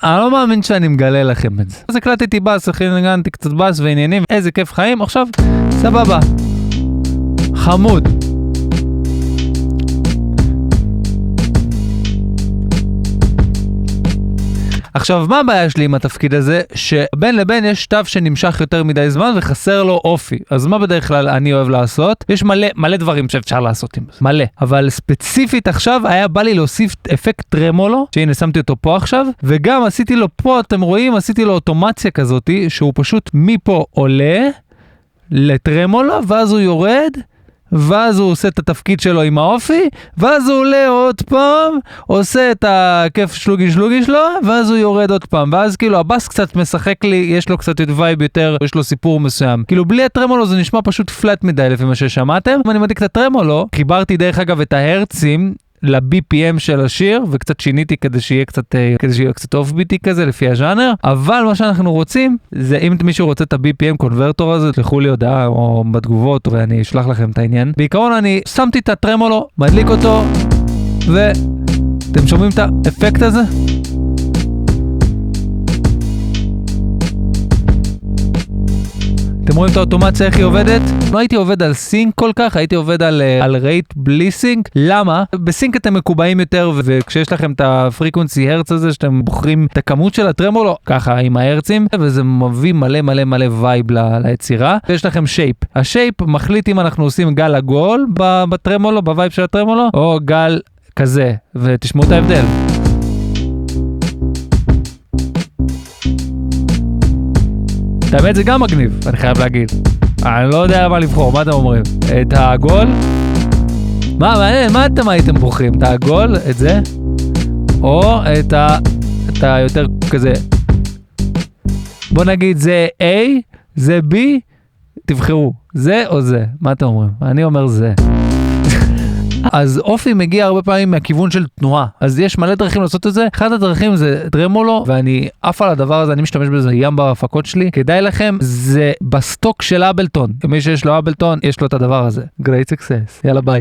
אני לא מאמין שאני מגלה לכם את זה. אז הקלטתי בס, אחי נגנתי קצת בס ועניינים, איזה כיף חיים, עכשיו, סבבה. חמוד. עכשיו, מה הבעיה שלי עם התפקיד הזה? שבין לבין יש שטף שנמשך יותר מדי זמן וחסר לו אופי. אז מה בדרך כלל אני אוהב לעשות? יש מלא דברים שאפשר לעשות עם זה. מלא. אבל ספציפית עכשיו היה בא לי להוסיף אפקט טרמולו, שהנה שמתי אותו פה עכשיו, וגם עשיתי לו פה, אתם רואים, עשיתי לו אוטומציה כזאת, שהוא פשוט מפה עולה לטרמולו, ואז הוא יורד, ואז הוא עושה את התפקיד שלו עם האופי, ואז הוא עולה עוד פעם, עושה את הכיף שלוגי שלו, ואז הוא יורד עוד פעם, ואז כאילו הבאס קצת משחק לי, יש לו קצת וייב יותר, יש לו סיפור מסוים. כאילו בלי הטרמולו זה נשמע פשוט פלט מדי לפי מה ששמעתם. אם אני מדליק את הטרמולו, חיברתי דרך אגב את ההרצים, ל-BPM של השיר, וקצת שיניתי כדי שיהיה קצת אוף-ביטי כזה לפי הז'אנר, אבל מה שאנחנו רוצים, זה אם מישהו רוצה את ה-BPM קונברטור הזה, תלכו לי הודעה או בתגובות, ואני אשלח לכם את העניין. בעיקרון אני שמתי את הטרמולו, מדליק אותו, ואתם שומעים את האפקט הזה? אתם רואים את האוטומציה איך היא עובדת? לא הייתי עובד על סינק כל כך, הייתי עובד על רייט בלי סינק. למה? בסינק אתם מקובעים יותר, וכשיש לכם את הפריקונסי הרץ הזה, שאתם בוחרים את הכמות של הטרמולו, ככה עם ההרצים, וזה מביא מלא וייב ליצירה. ויש לכם שייפ. השייפ מחליט אם אנחנו עושים גל עגול בטרמולו, בווייב של הטרמולו, או גל כזה, ותשמעו את ההבדל. האמת זה גם מגניב, אני חייב להגיד. אני לא יודע מה לבחור, מה אתם אומרים? את העגול? מה אתם הייתם בוחרים? את העגול, את זה? או את היותר כזה? בוא נגיד זה A, זה B, תבחרו. זה או זה? מה אתם אומרים? אני אומר זה. אז אופי מגיע הרבה פעמים מהכיוון של תנועה, אז יש מלא דרכים לעשות את זה. אחד הדרכים זה טרמולו, ואני אף על הדבר הזה, אני משתמש בזה ים בהפקות שלי. כדאי לכם, זה בסטוק של אבלטון. מי שיש לו אבלטון, יש לו את הדבר הזה. Great success. יאללה ביי.